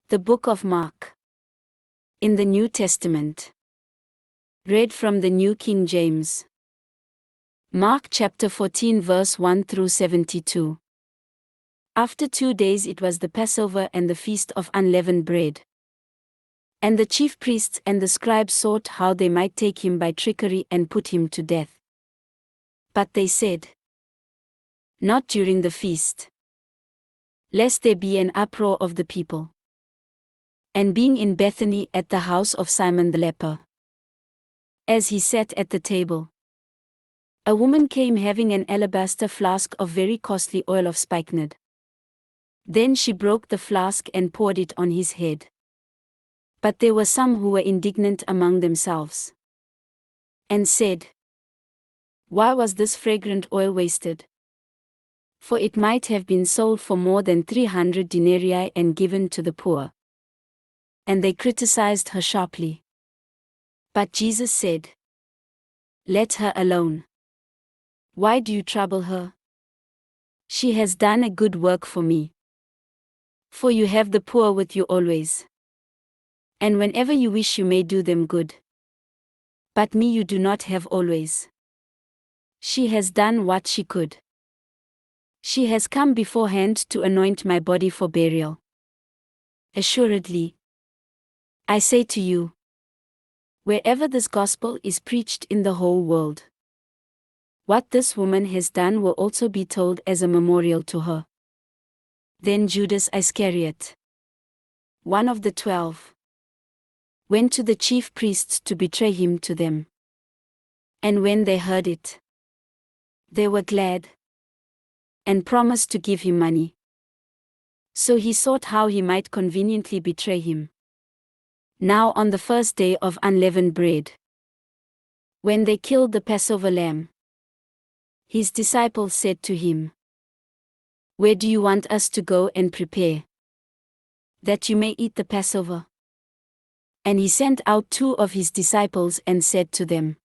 The Book of Mark. In the New Testament. Read from the New King James. Mark chapter 14 verse 1 through 72. After 2 days it was the Passover and the feast of unleavened bread. And the chief priests and the scribes sought how they might take him by trickery and put him to death. But they said, "Not during the feast, lest there be an uproar of the people." And being in Bethany at the house of Simon the leper, as he sat at the table, a woman came having an alabaster flask of very costly oil of spikenard. Then she broke the flask and poured it on his head. But there were some who were indignant among themselves, and said, "Why was this fragrant oil wasted? For it might have been sold for more than 300 denarii and given to the poor." And they criticized her sharply. But Jesus said, "Let her alone. Why do you trouble her? She has done a good work for me. For you have the poor with you always, and whenever you wish you may do them good. But me you do not have always. She has done what she could. She has come beforehand to anoint my body for burial. Assuredly, I say to you, wherever this gospel is preached in the whole world, what this woman has done will also be told as a memorial to her." Then Judas Iscariot, one of the 12, went to the chief priests to betray him to them. And when they heard it, they were glad, and promised to give him money. So he sought how he might conveniently betray him. Now on the first day of unleavened bread, when they killed the Passover lamb, his disciples said to him, "Where do you want us to go and prepare, that you may eat the Passover?" And he sent out 2 of his disciples and said to them,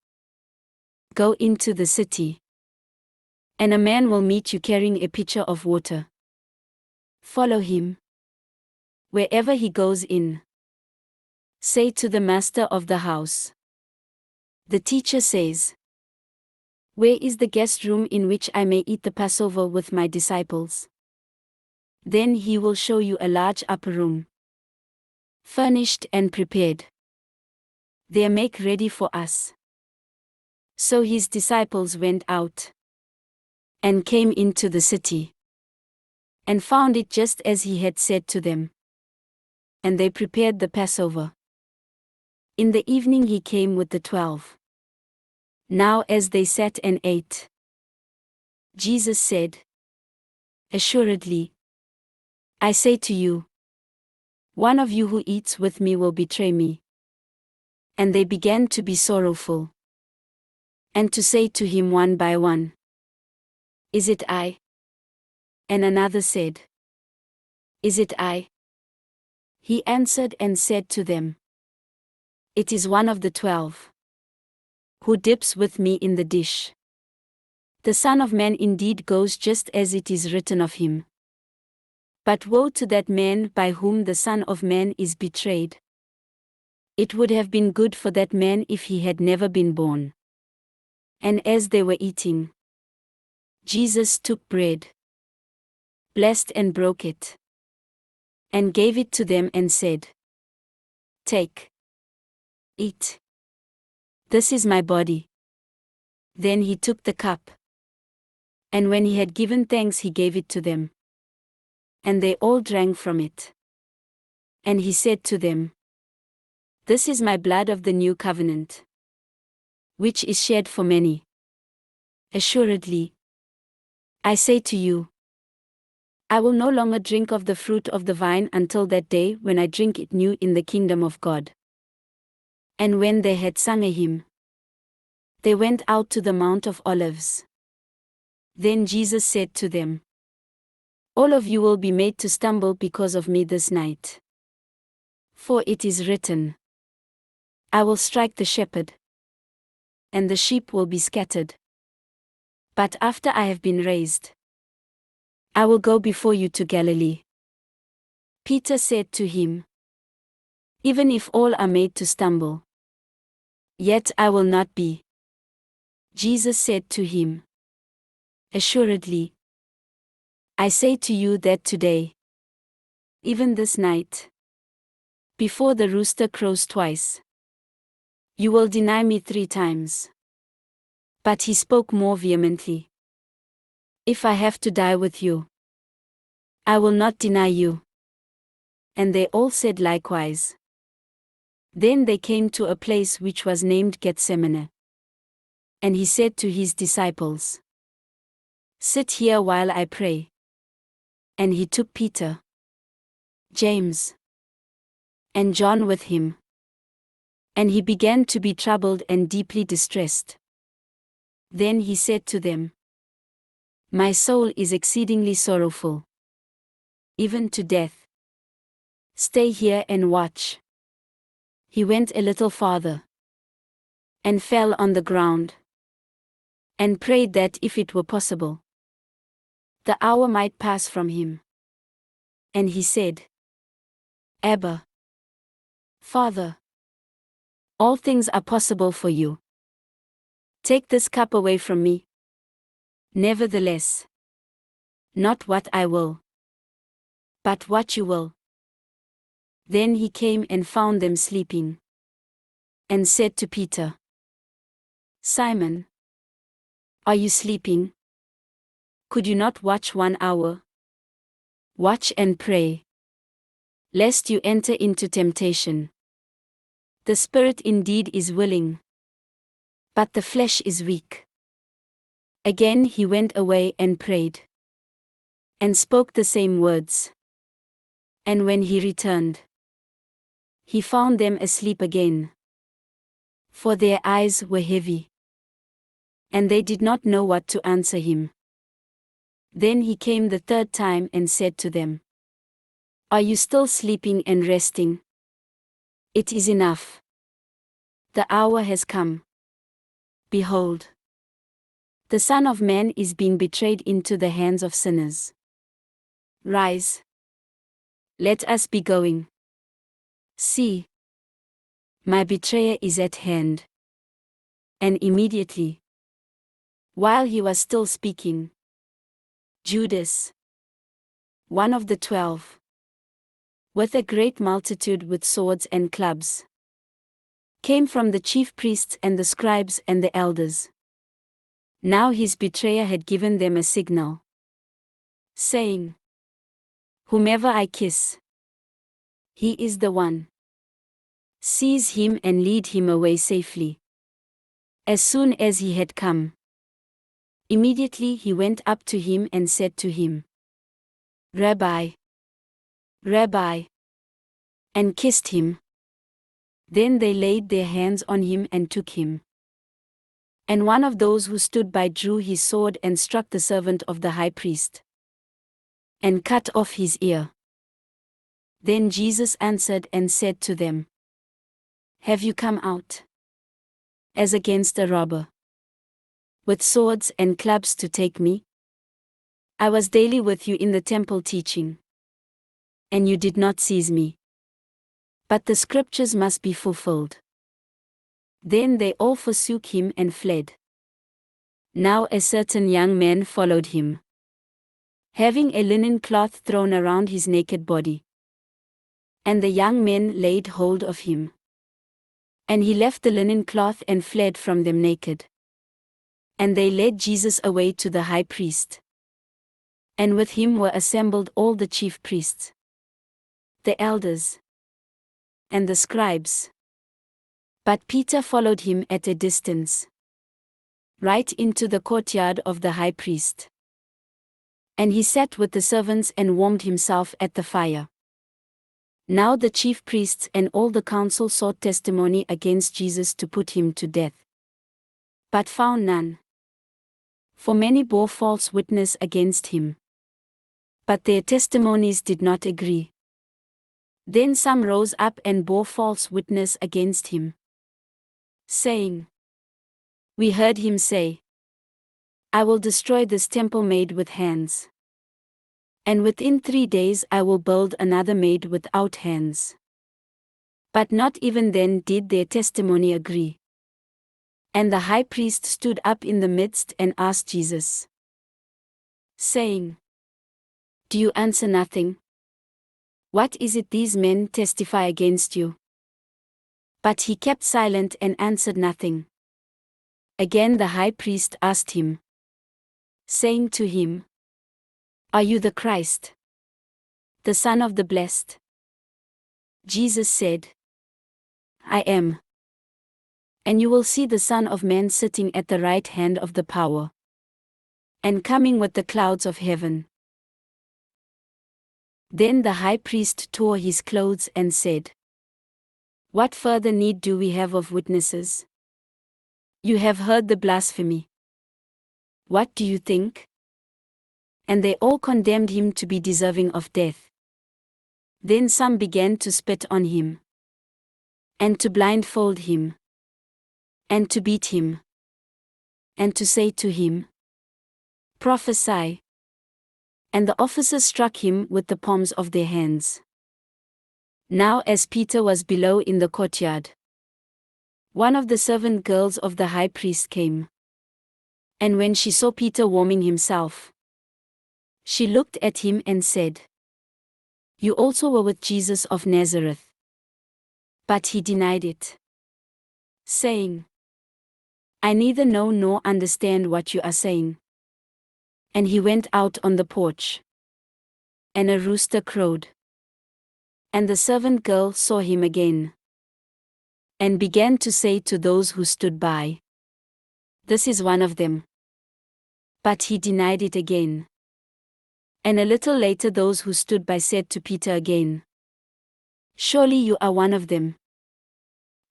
"Go into the city, and a man will meet you carrying a pitcher of water. Follow him. Wherever he goes in, say to the master of the house, 'The teacher says, where is the guest room in which I may eat the Passover with my disciples?' Then he will show you a large upper room, furnished and prepared. There make ready for us." So his disciples went out, and came into the city, and found it just as he had said to them. And they prepared the Passover. In the evening he came with the 12. Now as they sat and ate, Jesus said, "Assuredly, I say to you, one of you who eats with me will betray me." And they began to be sorrowful, and to say to him one by one, "Is it I?" And another said, "Is it I?" He answered and said to them, "It is one of the 12, who dips with me in the dish. The Son of Man indeed goes just as it is written of him. But woe to that man by whom the Son of Man is betrayed. It would have been good for that man if he had never been born." And as they were eating, Jesus took bread, blessed and broke it, and gave it to them and said, "Take, eat. This is my body." Then he took the cup, and when he had given thanks he gave it to them. And they all drank from it. And he said to them, "This is my blood of the new covenant, which is shed for many. Assuredly, I say to you, I will no longer drink of the fruit of the vine until that day when I drink it new in the kingdom of God." And when they had sung a hymn, they went out to the Mount of Olives. Then Jesus said to them, "All of you will be made to stumble because of me this night. For it is written, I will strike the shepherd, and the sheep will be scattered. But after I have been raised, I will go before you to Galilee." Peter said to him, even if all are made to stumble. Yet I will not be. Jesus said to him, Assuredly, I say to you that today, even this night, before the rooster crows twice, you will deny me 3 times. But he spoke more vehemently. If I have to die with you, I will not deny you. And they all said likewise. Then they came to a place which was named Gethsemane. And he said to his disciples, Sit here while I pray. And he took Peter, James, and John with him. And he began to be troubled and deeply distressed. Then he said to them, My soul is exceedingly sorrowful, even to death. Stay here and watch. He went a little farther, and fell on the ground, and prayed that if it were possible, the hour might pass from him. And he said, Abba, Father, all things are possible for you. Take this cup away from me. Nevertheless, not what I will, but what you will. Then he came and found them sleeping, and said to Peter, Simon, are you sleeping? Could you not watch 1 hour? Watch and pray, lest you enter into temptation. The spirit indeed is willing, but the flesh is weak. Again he went away and prayed, and spoke the same words. And when he returned, he found them asleep again, for their eyes were heavy, and they did not know what to answer him. Then he came the 3rd time and said to them, Are you still sleeping and resting? It is enough. The hour has come. Behold, the Son of Man is being betrayed into the hands of sinners. Rise. Let us be going. See, my betrayer is at hand. And immediately, while he was still speaking, Judas, one of the 12, with a great multitude with swords and clubs, came from the chief priests and the scribes and the elders. Now his betrayer had given them a signal, saying, Whomever I kiss, he is the one. Seize him and lead him away safely. As soon as he had come, immediately he went up to him and said to him, Rabbi, Rabbi, and kissed him. Then they laid their hands on him and took him. And one of those who stood by drew his sword and struck the servant of the high priest, and cut off his ear. Then Jesus answered and said to them, Have you come out, as against a robber, with swords and clubs to take me? I was daily with you in the temple teaching, and you did not seize me. But the scriptures must be fulfilled. Then they all forsook him and fled. Now a certain young man followed him, having a linen cloth thrown around his naked body. And the young men laid hold of him. And he left the linen cloth and fled from them naked. And they led Jesus away to the high priest. And with him were assembled all the chief priests, the elders, and the scribes. But Peter followed him at a distance, right into the courtyard of the high priest. And he sat with the servants and warmed himself at the fire. Now the chief priests and all the council sought testimony against Jesus to put him to death, but found none. For many bore false witness against him, but their testimonies did not agree. Then some rose up and bore false witness against him, saying, We heard him say, I will destroy this temple made with hands, and within 3 days I will build another made without hands. But not even then did their testimony agree. And the high priest stood up in the midst and asked Jesus, saying, "Do you answer nothing? What is it these men testify against you?" But he kept silent and answered nothing. Again the high priest asked him, saying to him, "Are you the Christ, the Son of the Blessed?" Jesus said, "I am. And you will see the Son of Man sitting at the right hand of the power, and coming with the clouds of heaven." Then the high priest tore his clothes and said, "What further need do we have of witnesses? You have heard the blasphemy. What do you think?" And they all condemned him to be deserving of death. Then some began to spit on him, and to blindfold him, and to beat him, and to say to him, "Prophesy." And the officers struck him with the palms of their hands. Now as Peter was below in the courtyard, one of the servant girls of the high priest came. And when she saw Peter warming himself, she looked at him and said, "You also were with Jesus of Nazareth." But he denied it, saying, "I neither know nor understand what you are saying." And he went out on the porch. And a rooster crowed. And the servant girl saw him again, and began to say to those who stood by, "This is one of them." But he denied it again. And a little later those who stood by said to Peter again, "Surely you are one of them,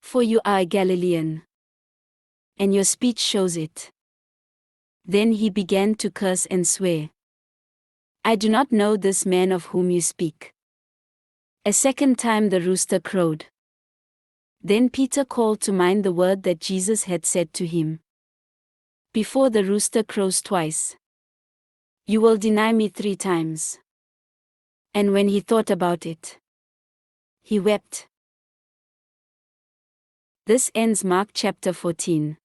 for you are a Galilean, and your speech shows it." Then he began to curse and swear, "I do not know this man of whom you speak." A second time the rooster crowed. Then Peter called to mind the word that Jesus had said to him, "Before the rooster crows twice, you will deny me 3 times." And when he thought about it, he wept. This ends Mark chapter 14.